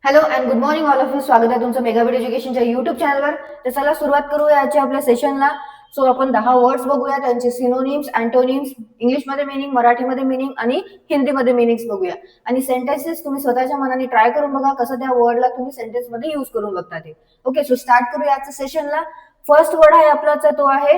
Hello and good morning all of you. स्वागत आहे तुमचं मेगाबीट एज्युकेशनच्या युट्यूब चॅनलवर. तर चला सुरुवात करूया आजच्या आपल्या सेशनला. सो आपण 10 वर्ड्स बघूया, त्यांचे सिनोनिम्स, अँटोनिम्स, इंग्लिशमध्ये मिनिंग, मराठीमध्ये मिनिंग आणि हिंदीमध्ये मिनिंग्स बघूया. आणि सेंटेन्सेस तुम्ही स्वतःच्या मनाने ट्राय करून बघा कसं त्या वर्डला तुम्ही सेंटेन्स मध्ये यूज करून बघता ते. ओके, सो स्टार्ट करूया आजच्या सेशनला. फर्स्ट वर्ड आहे आपलाचा तो आहे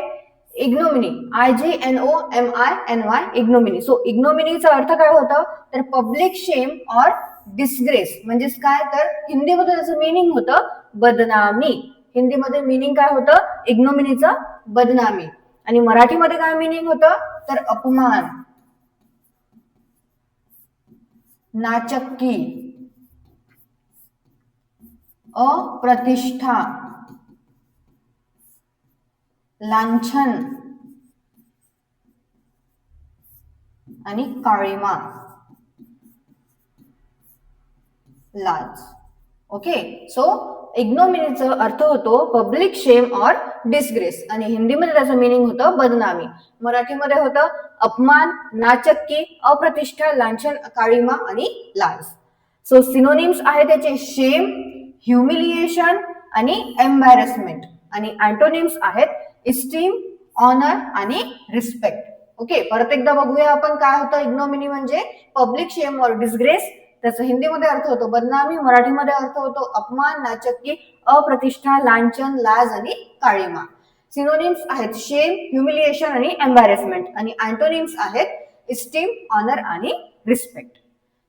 इग्नोमिनी. IGNOMINY, ignominy. सो इग्नोमिनीचा अर्थ काय होतं तर पब्लिक शेम और डिसग्रेस. म्हणजेच काय तर हिंदीमध्ये त्याचं मिनिंग होतं बदनामी. हिंदीमध्ये मिनिंग काय होतं इग्नोमिनीचं बदनामी. आणि मराठीमध्ये काय मिनिंग होतं तर अपमान, नाचक्की, अप्रतिष्ठा, लांछन आणि काळीमा, लाज. ओके, सो इग्नोमिनीचा अर्थ होतो पब्लिक शेम और डिसग्रेस आणि हिंदीमध्ये त्याचं मिनिंग होतं बदनामी. मराठीमध्ये होतं अपमान, नाचक्की, अप्रतिष्ठा, लांछन, काळीमा आणि लाज. सो सिनोनिम्स आहे त्याचे शेम, ह्युमिलिएशन आणि एम्बॅरेसमेंट. आणि अँटोनिम्स आहेत इस्टीम, ऑनर आणि रिस्पेक्ट. ओके, परत एकदा बघूया आपण काय होतं इग्नोमिनी म्हणजे पब्लिक शेम और डिसग्रेस. त्याचा हिंदीमध्ये अर्थ होतो बदनामी, मराठीमध्ये अर्थ होतो अपमान, नाचक्की, अप्रतिष्ठा, लांछन, लाज आणि काळीमा. सिनोनिम्स आहेत शेम, ह्युमिलिएशन आणि एम्बॅरेसमेंट. आणि अँटोनिम्स आहेत इस्टीम, ऑनर आणि रिस्पेक्ट.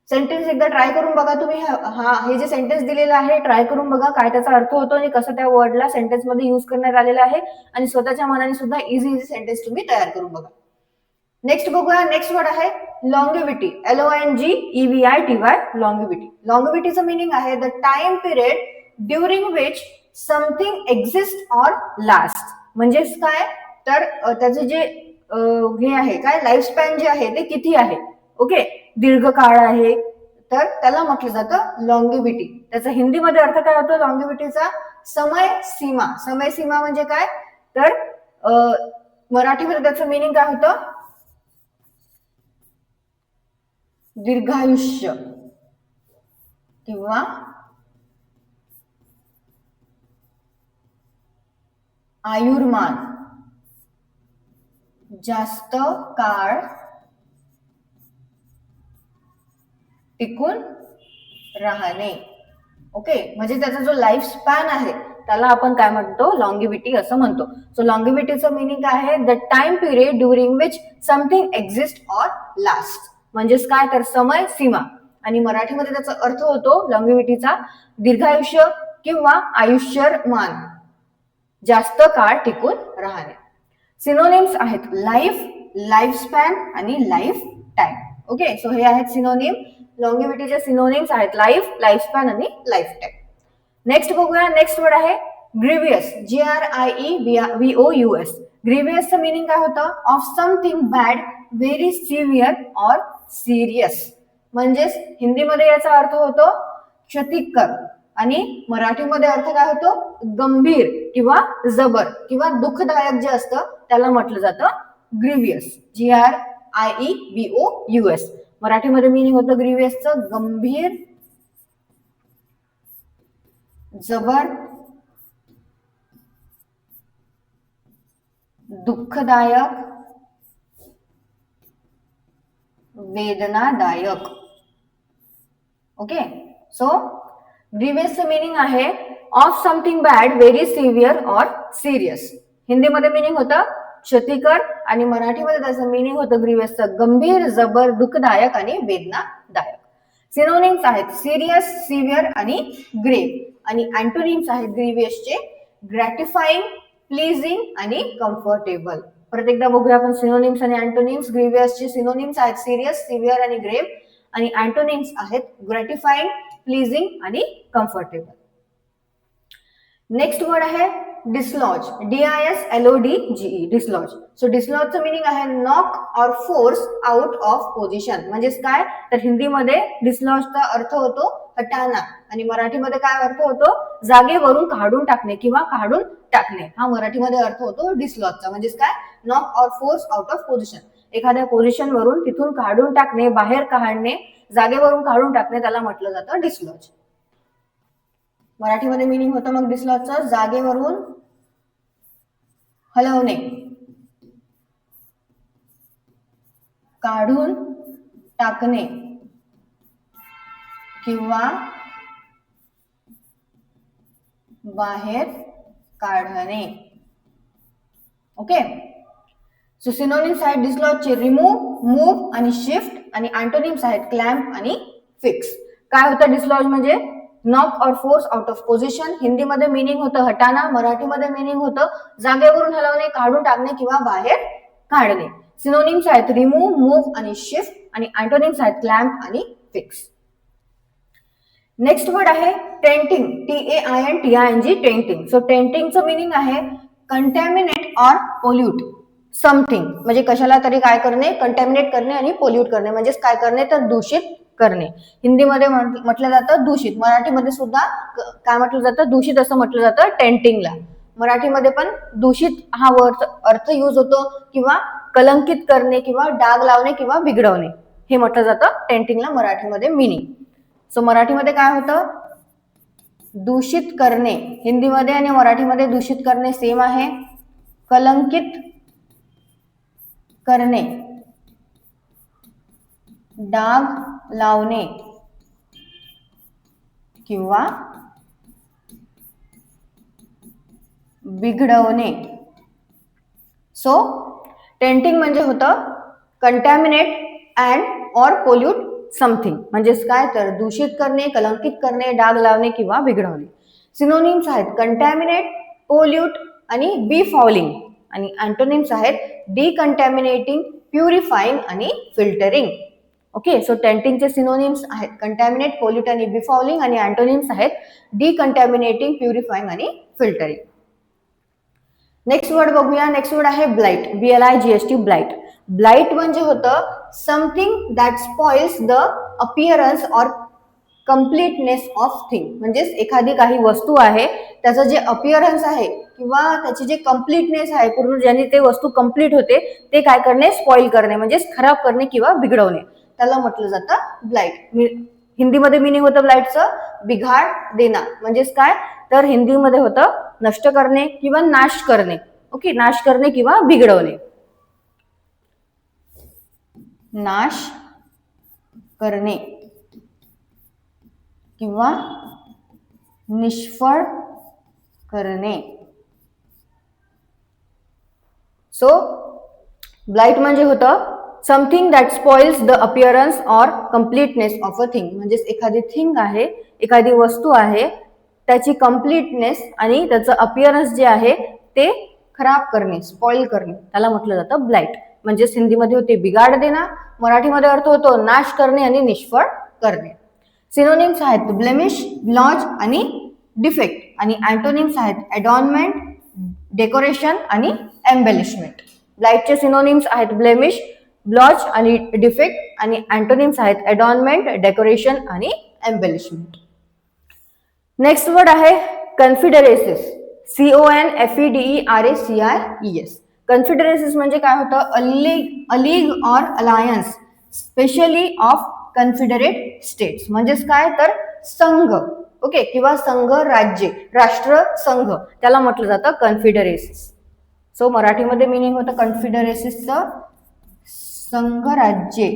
सेंटेन्स एकदा ट्राय करून बघा तुम्ही. हे जे सेंटेन्स दिलेलं आहे ट्राय करून बघा काय त्याचा अर्थ होतो आणि कसं त्या वर्डला सेंटेन्स मध्ये युज करण्यात आलेला आहे. आणि स्वतःच्या मनाने सुद्धा इझी सेंटेन्स तुम्ही तयार करून बघा. नेक्स्ट बघूया. नेक्स्ट वर्ड आहे लॉंगिव्हिटी. LONGEVITY, लॉंगिव्हिटी. लॉंगिव्हिटीचं मिनिंग आहे the time period during which something exist or last. म्हणजेच काय तर त्याचे जे हे आहे काय लाईफ स्पॅन जे आहे ते किती आहे. ओके, दीर्घकाळ आहे तर त्याला म्हटलं जातं लॉंगिव्हिटी. त्याचा हिंदीमध्ये अर्थ काय होतो लॉंगिव्हिटीचा समय सीमा. समय सीमा म्हणजे काय तर मराठीमध्ये त्याचं मिनिंग काय होतं दीर्घायुष्य किंवा आयुर्मान, जास्त काळ टिकून राहणे. ओके, म्हणजे त्याचा जो लाईफ स्पॅन आहे त्याला आपण काय म्हणतो लॉंगिव्हिटी असं म्हणतो. सो लॉंगिव्हिटीचं मिनिंग काय आहे the time period during which something exist or last. म्हणजेच काय तर समय सीमा. आणि मराठीमध्ये त्याचा अर्थ होतो लॉंगिव्हिटीचा दीर्घायुष्य किंवा आयुष्यमान, जास्त काळ टिकून राहणे. सिनोनिम्स आहेत लाईफ, लाईफ स्पॅन आणि लाईफ टाइम. ओके, सो हे आहेत सिनोनिम. लॉंगिव्हिटीचे सिनोनिम्स आहेत लाईफ, लाईफ स्पॅन आणि लाईफ टाइम. नेक्स्ट बघूया. नेक्स्ट वर्ड आहे ग्रीवियस. GRIEVOUS. ग्रीवियसचं मिनिंग काय होतं of something bad, very severe or serious. म्हणजेच हिंदीमध्ये याचा अर्थ होतो क्षतिकर आणि मराठीमध्ये अर्थ काय होतो गंभीर किंवा जबर किंवा दुःखदायक जे असतं त्याला म्हटलं जातं ग्रीवियस. GRIEVOUS. मराठीमध्ये मिनिंग होतं ग्रीवियसचं गंभीर, जबर, दुःखदायक, वेदनादायक. ओके, सो ग्रीवियसचं मिनिंग आहे of something bad, very severe or serious. हिंदीमध्ये मिनिंग होतं क्षतिकर आणि मराठीमध्ये त्याचं मिनिंग होतं ग्रीवियसचं गंभीर, जबर, दुःखदायक आणि वेदनादायक. सिनोनिम्स आहेत सिरियस, सिव्हिअर आणि ग्रेव. आणि अँटोनिम्स आहेत ग्रीवियसचे ग्रॅटिफाईंग, प्लीजिंग आणि कम्फर्टेबल. परत एकदा बघूया आपण सिनोनिम्स आणि अँटोनिम्स. ग्रीवियसचे सिनोनिम्स आहेत सिरियस, सिव्हिअर आणि ग्रेव. आणि अँटोनिम्स आहेत ग्रॅटिफाईंग, प्लीजिंग आणि कम्फर्टेबल. नेक्स्ट वर्ड आहे डिसलॉज. DISLODGE, dislodge. सो डिसलॉजचं मिनिंग आहे knock or force out of position. म्हणजेच काय तर हिंदीमध्ये डिसलॉजचा अर्थ होतो हटाना आणि मराठीमध्ये काय अर्थ होतो जागेवरून काढून टाकणे किंवा काढून टाकणे. हा मराठीमध्ये अर्थ होतो डिसलॉजचा. म्हणजेच काय knock or force out of position. एखाद्या पोझिशन वरून तिथून काढून टाकणे, बाहेर काढणे, जागेवरून काढून टाकणे त्याला म्हटलं जातं डिसलॉज. मराठीमध्ये मिनिंग होतं मग डिसलॉजचं जागेवरून हलवणे, काढून टाकणे किंवा बाहेर काढणे. ओके. सो सिनोनिम्स आहेत डिसलॉजचे रिमूव्ह, मूव्ह आणि शिफ्ट, आणि अँटोनिम्स आहेत क्लॅम्प आणि फिक्स. काय होतं डिसलॉज म्हणजे नॉक और फोर्स आउट ऑफ पोझिशन. हिंदीमध्ये मिनिंग होतं हटाना, मराठीमध्ये मिनिंग होतं जागेवरून हलवणे, काढून टाकणे किंवा बाहेर काढणे. सिनोनिम्स आहेत रिमूव्ह, मूव्ह आणि शिफ्ट, आणि अँटोनिम्स आहेत क्लॅम्प आणि फिक्स. नेक्स्ट वर्ड आहे टेंटिंग, TAINTING, टेंटिंग. सो टेंटिंगचं मिनिंग आहे कंटॅमिनेट और पोल्यूट समथिंग. म्हणजे कशाला तरी काय करणे, कंटॅमिनेट करणे आणि पोल्यूट करणे, म्हणजेच काय करणे तर दूषित करणे. हिंदीमध्ये म्हटलं जातं दूषित, मराठीमध्ये सुद्धा काय म्हटलं जातं दूषित असं म्हटलं जातं टेंटिंगला. मराठीमध्ये पण दूषित हा वर्ड अर्थ यूज होतो, किंवा कलंकित करणे किंवा डाग लावणे किंवा बिघडवणे हे म्हटलं जातं टेंटिंगला मराठीमध्ये मिनिंग. सो मराठीमध्ये काय होतं दूषित करणे, हिंदीमध्ये आणि मराठीमध्ये दूषित करणे सेम आहे. कलंकित करणे, डाग लावणे किंवा बिघडवणे. सो टेंटिंग म्हणजे होतं कंटॅमिनेट अँड और पोल्यूट समथिंग, म्हणजेच काय तर दूषित करणे, कलंकित करणे, डाग लावणे किंवा बिघडवणे. सिनोनिम्स आहेत कंटॅमिनेट, पोल्यूट आणि बीफाउलिंग, आणि अँटोनिम्स आहेत डिकंटॅमिनेटिंग, प्युरिफाईंग आणि फिल्टरिंग. ओके. सो टेंटिंगचे सिनोनिम्स आहेत कंटॅमिनेट, पोल्यूट आणि बीफाउलिंग, आणि अँटोनिम्स आहेत डिकंटॅमिनेटिंग, प्युरिफाईंग आणि फिल्टरिंग. नेक्स्ट वर्ड बघूया. नेक्स्ट वर्ड आहे ब्लाइट, BLIGHT, ब्लाइट. ब्लाइट म्हणजे होतं something that spoils the appearance or completeness of thing. म्हणजेच एखादी काही वस्तू आहे त्याचं जे अपिअरन्स आहे किंवा त्याची जे कम्प्लीटनेस आहे, पूर्ण ज्याने ते वस्तू कम्प्लीट होते ते काय करणे स्पॉइल करणे, म्हणजेच खराब करणे किंवा बिघडवणे, त्याला म्हटलं जातं ब्लाइट. हिंदीमध्ये मिनिंग होतं ब्लाइटचं बिघाड देना, म्हणजेच काय तर हिंदीमध्ये होतं नष्ट करणे किंवा नाश करणे. ओके. नाश करणे किंवा बिघडवणे. नाश करणे किंवा निष्फळ करणे. सो ब्लाइट म्हणजे होतं something that spoils the appearance or completeness of a thing, म्हणजेच एखादी थिंग आहे, एखादी वस्तू आहे, त्याची कम्प्लीटनेस आणि त्याचं अपिअरन्स जे आहे ते खराब करणे, स्पॉइल करणे, त्याला म्हटलं जातं ब्लाइट. म्हणजेच हिंदीमध्ये होते बिघाड देना, मराठीमध्ये अर्थ होतो नाश करणे आणि निष्फळ करणे. सिनोनिम्स आहेत ब्लेमिश, ब्लॉज आणि डिफेक्ट, आणि अँटोनिम्स आहेत ॲडॉर्नमेंट, डेकोरेशन आणि एम्बेलिशमेंट. ब्लाइटचे सिनोनिम्स आहेत ब्लेमिश, ब्लॉज आणि डिफेक्ट, आणि अँटोनिम्स आहेत ॲडॉर्नमेंट, डेकोरेशन आणि एम्बेलिशमेंट. नेक्स्ट वर्ड आहे कन्फिडरेसिस, CONFEDERACIES. कन्फिडरेसिस म्हणजे काय होतं a league or alliance specially of confederate states, म्हणजेच काय तर संघ. ओके. किंवा संघ राज्य, राष्ट्र संघ, त्याला म्हटलं जातं कन्फिडरेसिस. सो मराठीमध्ये मिनिंग होतं कन्फिडरेसिसचं संघ राज्य,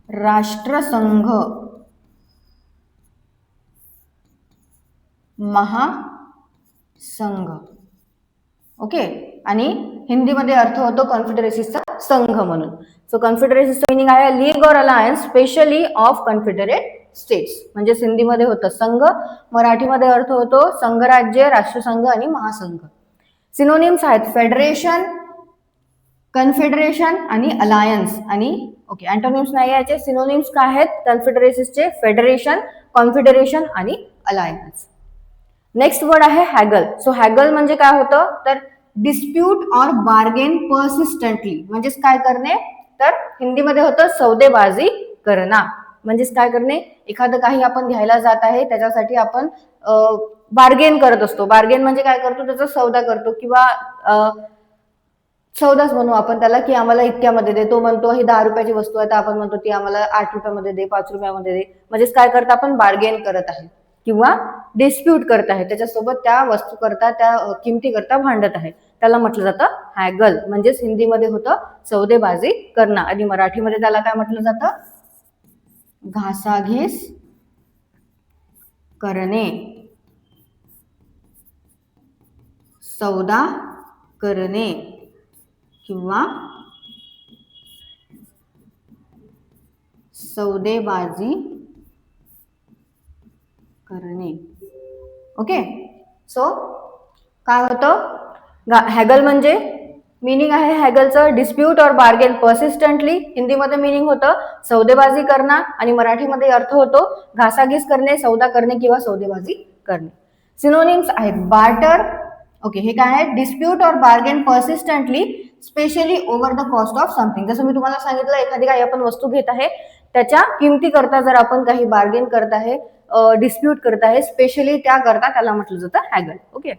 राष्ट्रसंघ, महासंघ. ओके. आणि हिंदीमध्ये अर्थ होतो कॉन्फिडरेसिसचा संघ म्हणून. सो कॉन्फिडरेसिसचं मिनिंग आहे league or alliance specially of confederate states, म्हणजे हिंदीमध्ये होतं संघ, मराठीमध्ये अर्थ होतो संघराज्य, राष्ट्रसंघ आणि महासंघ. सिनोनिम्स आहेत फेडरेशन, कन्फेडरेशन आणि अलायन्स. आणि ओके अँटोनिम्स नाही याचे. सिनोनिम्स काय आहेत कॉन्फिडरेसिसचे फेडरेशन, कॉन्फिडरेशन आणि अलायन्स. नेक्स्ट वर्ड आहे हॅगल. सो हॅगल म्हणजे काय होतं तर डिस्प्यूट ऑर बार्गेन पर्सिस्टंटली, म्हणजेच काय करणे तर हिंदीमध्ये होतं सौदेबाजी करणं, म्हणजेच काय करणे एखादं काही आपण घ्यायला जात आहे त्याच्यासाठी आपण बार्गेन करत असतो. बार्गेन म्हणजे काय करतो त्याचा सौदा करतो किंवा सौदाच म्हणू आपण त्याला, की आम्हाला इतक्यामध्ये दे. तो म्हणतो ही 10 रुपयाची वस्तू आहे तर आपण म्हणतो ती आम्हाला 8 रुपयामध्ये दे, 5 रुपयामध्ये दे. म्हणजेच काय करत आपण बार्गेन करत आहे किंवा डिस्प्यूट करत आहे, त्याच्यासोबत त्या वस्तू करता त्या किमती करता भांडत आहे, त्याला म्हटलं जातं हॅगल. म्हणजेच हिंदीमध्ये होतं सौदेबाजी करणं आणि मराठीमध्ये त्याला काय म्हटलं जातं, घासाघीस करणे, सौदा करणे किंवा सौदेबाजी करणे. ओके, सो काय होतं हॅगल म्हणजे मीनिंग आहे हॅगलचं डिस्प्यूट और बार्गेन पर्सिस्टंटली. हिंदीमध्ये मीनिंग होतं सौदेबाजी करणं आणि मराठीमध्ये अर्थ होतो घासाघीस करणे, सौदा करणे किंवा सौदेबाजी करणे. सिनोनिम्स आहेत बार्टर. ओके, हे काय आहे, डिस्प्यूट और bargain persistently specially over the cost of something. जसं मी तुम्हाला सांगितलं, एखादी काही आपण वस्तू घेत आहे त्याच्या किमती करता जर आपण काही बार्गेन करत आहे, डिस्प्यूट करत आहे, स्पेशली त्या करता, त्याला म्हटलं जातं हॅगल. ओके,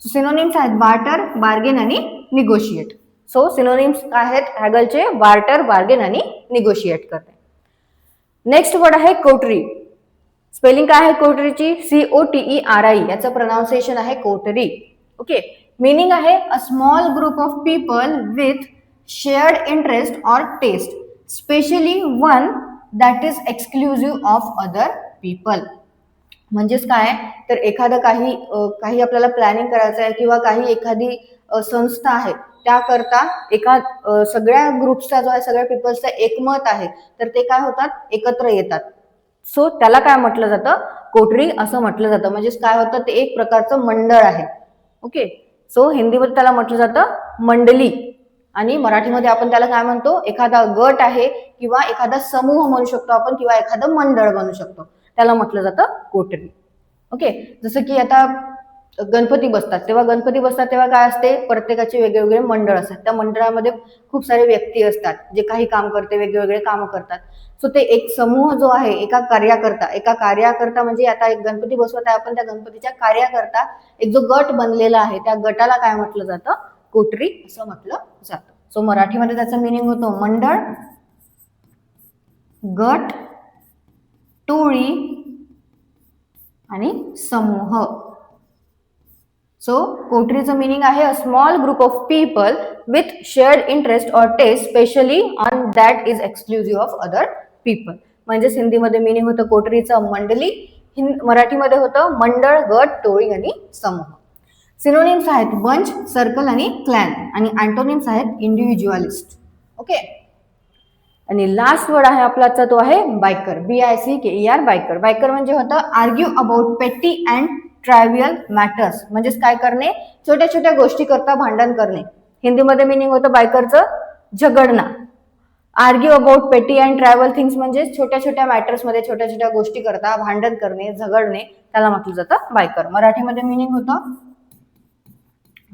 सिनोनिम्स आहेत बार्टर, बार्गेन आणि निगोशिएट. सो सिनोनिम्स आहेत हॅगलचे बार्टर, बार्गेन आणि निगोशिएट करणे. नेक्स्ट वर्ड आहे कोटरी. स्पेलिंग काय आहे कोटरीची, COTERI. याचं प्रोनाउन्सिएशन आहे कोटरी. ओके, मीनिंग आहे a small group of people with shared interest और taste, especially one that is exclusive of other people. म्हणजेच काय तर एखादं काही आपल्याला प्लॅनिंग करायचं आहे किंवा एखादी संस्था आहे त्याकरता सगळ्या ग्रुप्सचा जो आहे, सगळ्या पीपल्सचा एकमत आहे, तर ते काय होतात, एकत्र येतात. सो त्याला काय म्हटलं जातं, कोटरी असं म्हटलं जातं. म्हणजेच काय होतं, ते एक प्रकारचं मंडळ आहे. ओके, सो हिंदीमध्ये त्याला म्हटलं जातं मंडली आणि मराठीमध्ये आपण त्याला काय म्हणतो, एखादा गट आहे किंवा एखादा समूह म्हणू शकतो आपण किंवा एखादं मंडळ म्हणू शकतो, त्याला म्हटलं जातं कोटरी. ओके, जसं की आता गणपती बसतात तेव्हा काय असते, प्रत्येकाचे वेगवेगळे मंडळ असतात. त्या मंडळामध्ये खूप सारे व्यक्ती असतात जे काही काम करते, वेगवेगळे काम करतात. सो ते एक समूह जो आहे, एका कार्याकरता म्हणजे आता एक गणपती बसवत आहे आपण, त्या गणपतीच्या कार्याकरता एक जो गट बनलेला आहे त्या गटाला काय म्हटलं जातं, कोटरी असं म्हटलं जातं. सो मराठीमध्ये त्याचा मिनिंग होतो मंडळ, गट, टोळी आणि समूह. सो कोटरीचं मिनिंग आहे a small group of people with shared interest और taste, especially on that is exclusive of other people. म्हणजेच हिंदीमध्ये मिनिंग होतं कोटरीचं मंडली, मराठीमध्ये होतं मंडळ, गट, टोळी आणि समूह. सिनोनिम्स आहेत बंच, सर्कल आणि क्लॅन आणि अँटोनिम्स आहेत इंडिव्हिज्युअलिस्ट. ओके, आणि लास्ट वर्ड आहे आपलाचा तो आहे बायकर, BICKER, बायकर. बायकर म्हणजे होतं आर्ग्यू अबाउट पेटी अँड ट्रायव्हियल मॅटर्स. म्हणजेच काय करणे, छोट्या छोट्या गोष्टी करता भांडण करणे. हिंदीमध्ये मिनिंग होतं बायकरचं झगडणं. आर्ग्यू अबाउट पेटी अँड ट्रायव्हल थिंग्स म्हणजे छोट्या छोट्या मॅटर्स मध्ये छोट्या छोट्या गोष्टी करता भांडण करणे, झगडणे, त्याला म्हटलं जातं बायकर. मराठीमध्ये मिनिंग होतं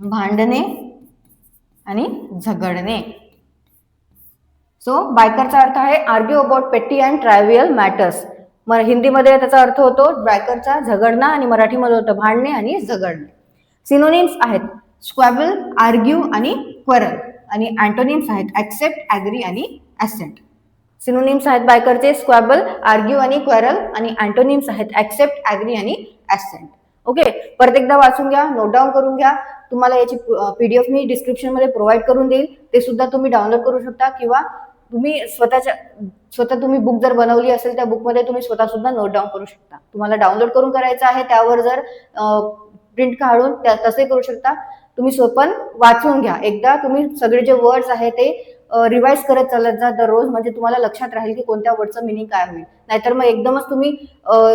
भांडणे आणि झगडणे. सो बायकरचा अर्थ आहे आर्ग्यू अबाउट पेटी अँड ट्रायव्हियल मॅटर्स. हिंदीमध्ये त्याचा अर्थ होतो बायकरचा झगडणं आणि मराठीमध्ये होतं भांडणे आणि झगडणे. सिनोनिम्स आहेत स्क्वॅबल, आर्ग्यू आणि क्वेरल आणि अँटोनिम्स आहेत ऍक्सेप्ट, ऍग्री आणि असेंट. सिनोनिम्स आहेत बायकरचे स्क्वॅबल, आर्ग्यू आणि क्वेरल आणि अँटोनिम्स आहेत ऍक्सेप्ट, ऍग्री आणि असेंट. ओके, परत एकदा वाचून घ्या, नोट डाऊन करून घ्या. तुम्हाला याची PDF मी डिस्क्रिप्शन मध्ये प्रोव्हाइड करून देईल, ते सुद्धा तुम्ही डाउनलोड करू शकता किंवा तुम्ही स्वतः तुम्ही बुक जर बनवली असेल त्या बुकमध्ये तुम्ही स्वतः सुद्धा नोट डाऊन करू शकता. तुम्हाला डाउनलोड करून करायचं आहे, त्यावर जर प्रिंट काढून तसे करू शकता. तुम्ही स्वतः वाचून घ्या, एकदा तुम्ही सगळे जे वर्ड्स आहे ते रिवाइज करत चालत जा दररोज, म्हणजे तुम्हाला लक्षात राहील की कोणत्या वर्डचं मिनिंग काय होईल. नाहीतर मग एकदमच तुम्ही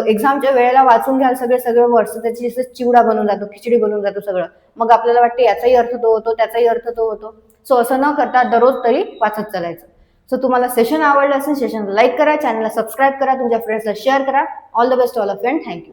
एक्झामच्या वेळेला वाचून घ्याल सगळे वर्ड्स, त्याची चिवडा बनून जातो, खिचडी बनून जातो सगळं. मग आपल्याला वाटते याचाही अर्थ तो होतो, त्याचाही अर्थ तो होतो. सो असं न करता दररोज तरी वाचत चालायचं. सो तुम्हाला सेशन आवडलं असेल, सेशन लाईक करा, चॅनलला सबस्क्राईब करा, तुमच्या फ्रेंड्सला शेअर करा. All the best all of friend. Thank you.